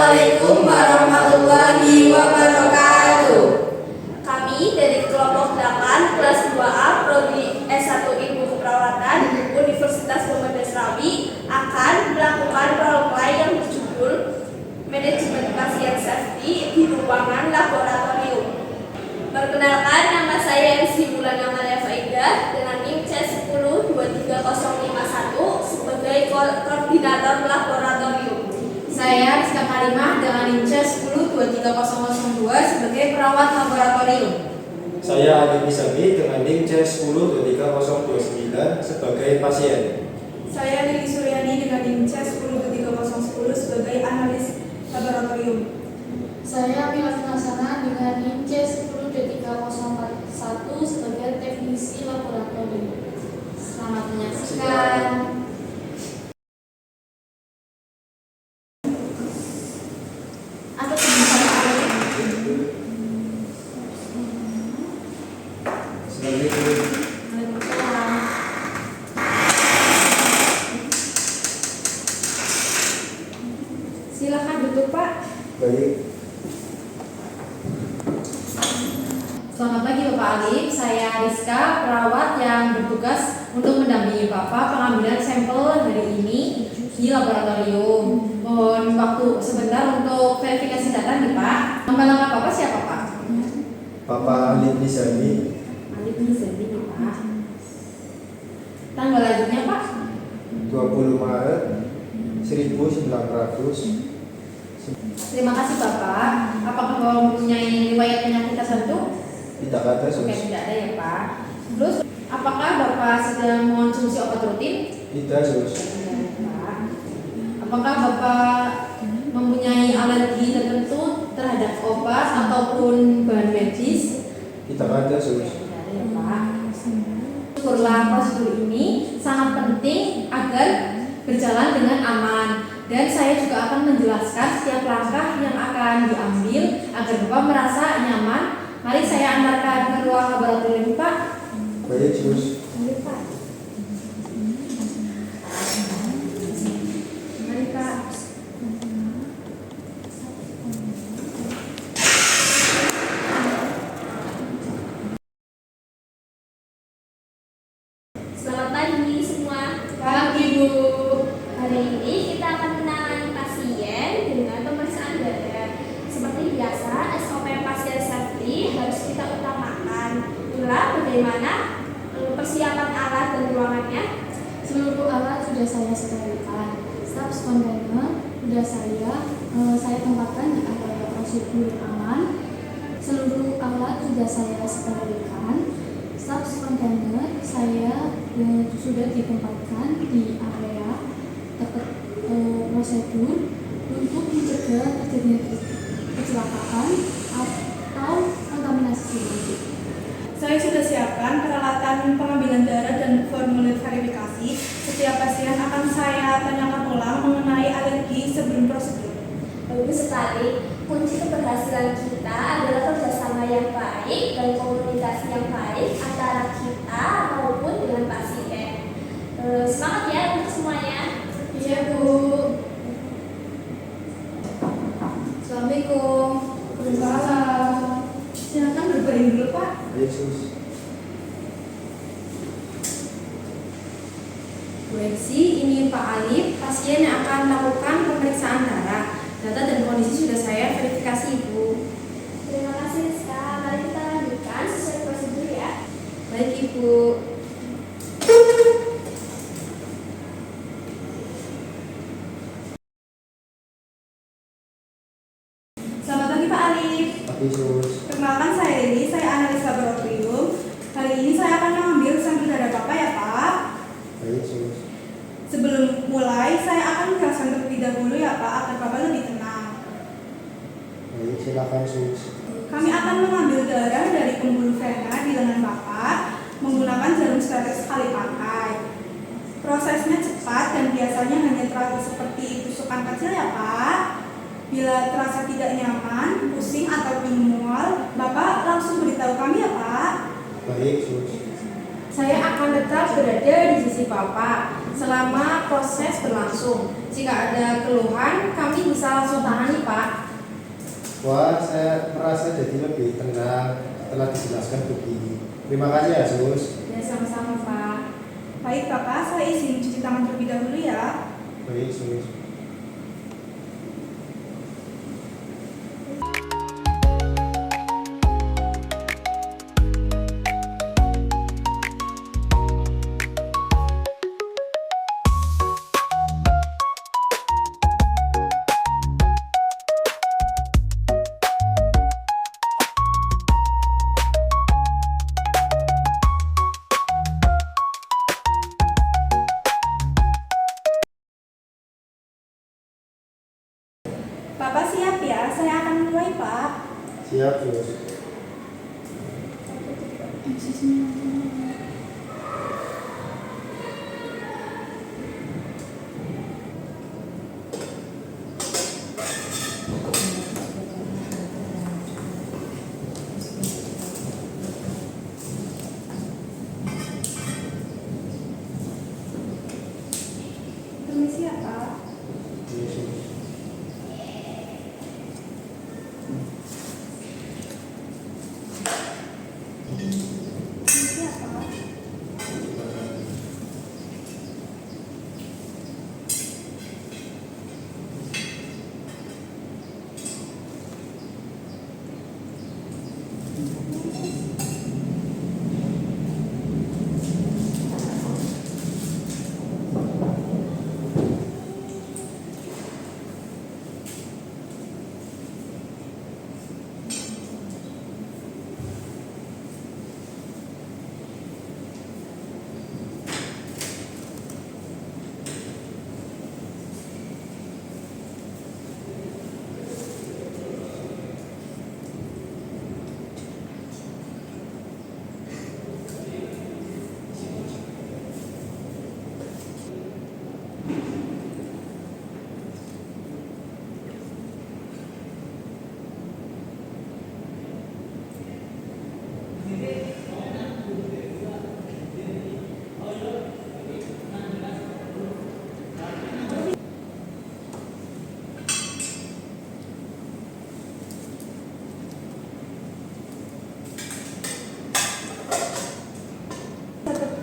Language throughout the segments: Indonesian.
Assalamualaikum warahmatullahi wabarakatuh. Kami dari kelompok 8 kelas 2A Prodi S1 Ilmu Keperawatan Universitas Muhammad Asrawi akan melakukan role play yang berjudul Manajemen Pasien Safety di Ruangan Laboratorium. Perkenalkan, nama saya MC Bulan Amalia Faidah dengan NIM C102301 sebagai koordinator laboratorium. Saya Rizka Karimah dengan NIM C102302 sebagai perawat laboratorium. Saya Adi Sabi dengan NIM C102309 sebagai pasien. Saya Lili Suryani dengan NIM C102310 sebagai analis laboratorium. Saya Milas Nasana dengan NIM C102301 sebagai teknisi laboratorium. Selamat menyaksikan. Atau Silakan duduk, Pak. Baik. Selamat pagi Bapak Alif, saya Rizka, perawat yang bertugas untuk mendampingi Bapak pengambilan sampel hari ini di laboratorium. Mohon waktu sebentar untuk verifikasi data nih Pak. Nama lengkap Bapak siapa Pak? Bapak Alif Nizami. Alif Nizami nih Pak. Tanggal lahirnya Pak? 20 Maret 1900. Terima kasih Bapak. Apakah Bapak mempunyai riwayat penyakit tertentu? Tidak ada Oke, sus. tidak ada ya Pak. Terus, apakah Bapak sedang mengonsumsi obat rutin? Tidak sus. Tidak ya Pak. Apakah Bapak mempunyai alergi tertentu terhadap obat ataupun bahan medis? Tidak ada sus. Tidak ada ya Pak. Syukurlah prosedur ini sangat penting agar berjalan dengan aman. Dan saya juga akan menjelaskan setiap langkah yang akan diambil agar Bapak merasa nyaman. Mari saya antarkan ke ruang laboratorium Pak. Baik sus. Mari Pak. Mari Pak. Selamat pagi semua. Pagi Bu. Hari ini kita akan menangani pasien dengan pemeriksaan dada. Seperti biasa, SOP pasien safety harus kita utamakan. Itulah bagaimana persiapan alat dan ruangannya. Seluruh alat sudah saya sterilkan. Staf kontainer sudah saya tempatkan di area prosedur aman. Seluruh alat sudah saya sterilkan. Staf kontainer saya sudah ditempatkan di area prosedur untuk mencegah terjadinya kecelakaan atau kontaminasi biologis. Saya sudah siapkan peralatan pengambilan darah dan formulir verifikasi. Setiap pasien akan saya tanyakan ulang mengenai alergi sebelum prosedur. Bagus sekali. Kunci keberhasilan kita adalah kerjasama yang baik dan komunikasi yang baik antara kita maupun dengan pasien. Semangat ya untuk semuanya. Iya Bu. Assalamualaikum. Waalaikumsalam. Silakan berbaring dulu, Pak. Baik sus. Bu MC, ini Pak Alif, pasien yang akan melakukan pemeriksaan darah. Data dan kondisi sudah saya verifikasi Ibu. Terima kasih Rizka. Mari kita lanjutkan sesuai prosedur ya. Baik Ibu. Selamat pagi Pak Alif. Pagi sus. Perkenalkan saya Lili, saya analis laboratorium. Kali ini saya akan mengambil sampel darah Bapak ya Pak. Baik sus. Sebelum mulai, saya akan menjelaskan terlebih dahulu ya Pak, agar Bapak lebih tenang. Baik, silakan sus. Kami akan mengambil darah dari pembuluh vena di lengan Bapak menggunakan jarum sterilus sekali pakai. Prosesnya cepat dan biasanya hanya terasa seperti tusukan kecil ya Pak. Bila terasa tidak nyaman, pusing atau mual, Bapak langsung beritahu kami ya Pak. Baik sus. Saya akan tetap berada di sisi Bapak selama proses berlangsung. Jika ada keluhan, kami bisa langsung tangani Pak. Wah, saya merasa jadi lebih tenang setelah dijelaskan begini. Terima kasih ya, Sus. Ya, sama-sama Pak. Baik Bapak, saya izin cuci tangan terlebih dahulu ya. Baik, Sus. Bapak siap ya, saya akan mulai Pak. Siap, Sus. Permisi ya Pak. Iya, Sus. Permisi ya Pak.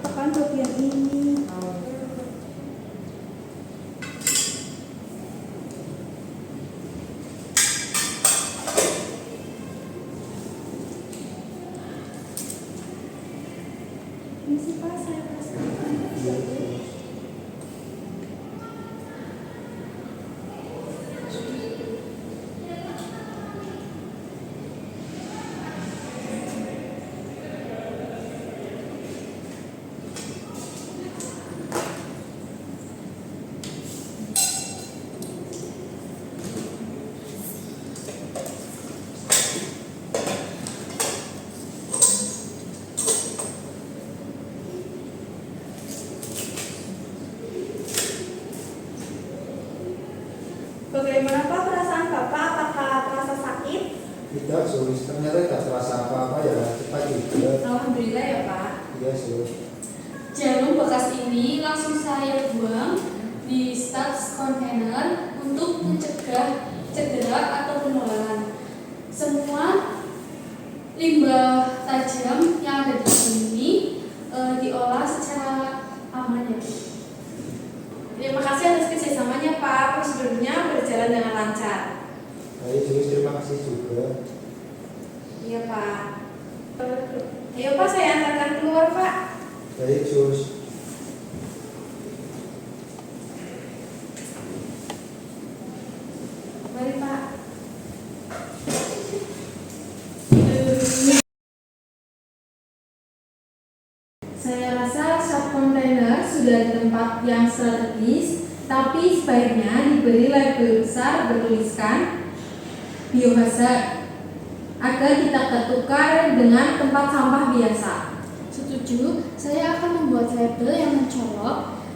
Tekan bagian ini. Permisi Pak, saya pasangkan. Iya, Sus. Bagaimana Pak perasaan Bapak? Apakah terasa sakit? Tidak, Sus. Ternyata tidak terasa apa-apa ya. Cepat juga. Alhamdulillah ya Pak. Iya, Sus. Jarum bekas ini langsung saya buang di starch container untuk mencegah cedera atau penularan. Semua limbah tajam yang ada di sini diolah secara aman ya. Terima kasih atas kerjasamanya Pak. Prosedurnya berjalan dengan lancar. Baik, Sus. Terima kasih juga. Iya Pak. Ayo Pak, saya antarkan keluar Pak. Baik, Sus. Mari Pak. Saya rasa shop container sudah di tempat yang strategis, tapi sebaiknya diberi label besar bertuliskan biohazard agar tidak tertukar dengan tempat sampah biasa. Setuju, saya akan membuat label yang mencolok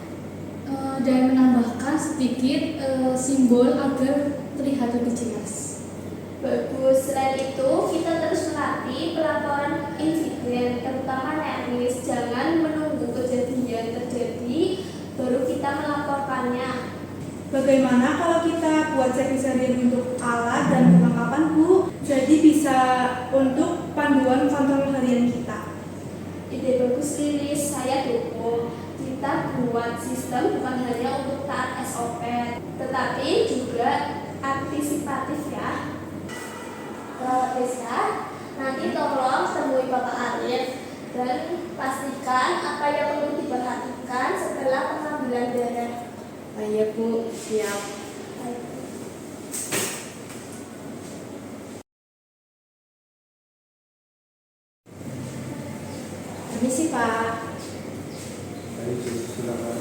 dan menambahkan sedikit simbol agar terlihat lebih jelas. Bagus. Selain itu, kita terus melatih pelaporan insiden, terutama teknis. Jangan menunggu kejadian terjadi baru kita melaporkannya. Bagaimana kalau kita buat checklist harian untuk alat dan perlengkapan Bu? bisa untuk panduan kontrol harian kita. Ide bagus Lilis, saya dukung. Kita buat sistem bukan hanya untuk taat SOP, tetapi juga antisipatif ya. Desa, nanti tolong temui Bapak Arif dan pastikan apa yang perlu diperhatikan setelah pengambilan darah. Iya Bu, siap. Permisi Pak. Baik, silakan.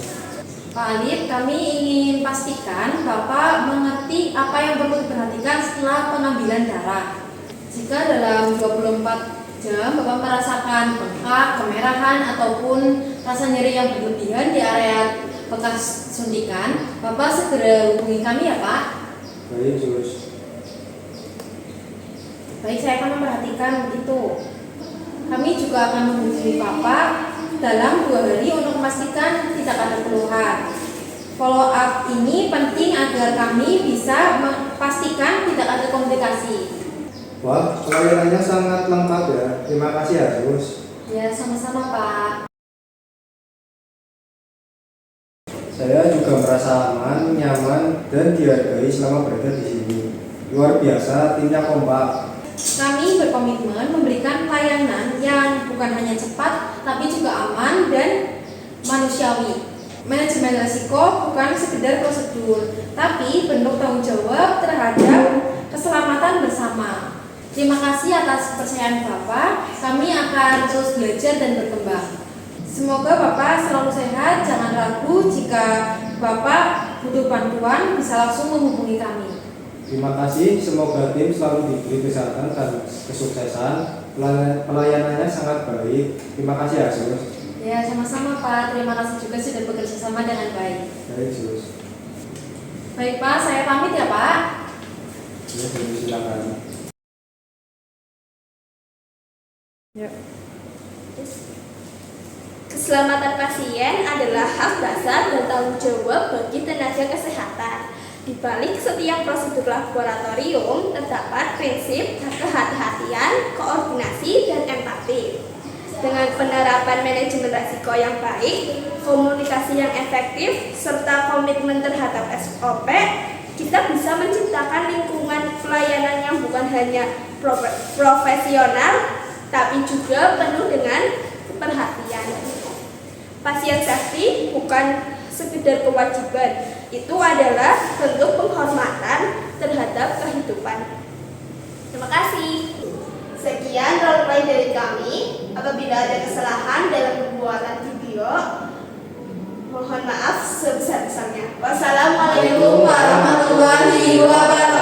Pak Alif, kami ingin pastikan Bapak mengerti apa yang perlu diperhatikan setelah pengambilan darah. Jika dalam 24 jam Bapak merasakan bengkak, kemerahan, ataupun rasa nyeri yang berlebihan di area bekas suntikan, Bapak segera hubungi kami ya Pak. Baik, Jus. Baik, saya akan memperhatikan itu. Kami juga akan menghubungi Bapak dalam 2 hari untuk memastikan tidak ada keluhan. Follow up ini penting agar kami bisa memastikan tidak ada komplikasi. Wah, pelayanannya sangat lengkap ya. Terima kasih ya, Jus. Ya, sama-sama Pak. Saya juga merasa aman, nyaman, dan dihargai selama berada di sini. Luar biasa, timnya kompak. Kami berkomitmen memberikan pelayanan yang bukan hanya cepat, tapi juga aman dan manusiawi. Manajemen risiko bukan sekedar prosedur, tapi bentuk tanggung jawab terhadap keselamatan bersama. Terima kasih atas kepercayaan Bapak. Kami akan terus belajar dan berkembang. Semoga Bapak selalu sehat. Jangan ragu jika Bapak butuh bantuan, bisa langsung menghubungi kami. Terima kasih, semoga tim selalu diberi kesehatan dan kesuksesan. Pelayanannya sangat baik. Terima kasih ya, Jus. Ya, sama-sama Pak. Terima kasih juga sudah bekerja sama dengan baik. Baik, Jus. Baik Pak, saya pamit ya Pak. Ya, Jus, silakan. Ya. Keselamatan pasien adalah hak dasar dan tanggung jawab bagi tenaga kesehatan. Di balik setiap prosedur laboratorium terdapat prinsip kehati-hatian, koordinasi, dan empati. Dengan penerapan manajemen risiko yang baik, komunikasi yang efektif, serta komitmen terhadap SOP, kita bisa menciptakan lingkungan pelayanan yang bukan hanya profesional, tapi juga penuh dengan perhatian. Pasien safety bukan sekedar kewajiban, itu adalah bentuk penghormatan terhadap kehidupan. Terima kasih. Sekian role play dari kami. Apabila ada kesalahan dalam pembuatan video, mohon maaf sebesar-besarnya. Wassalamualaikum warahmatullahi wabarakatuh.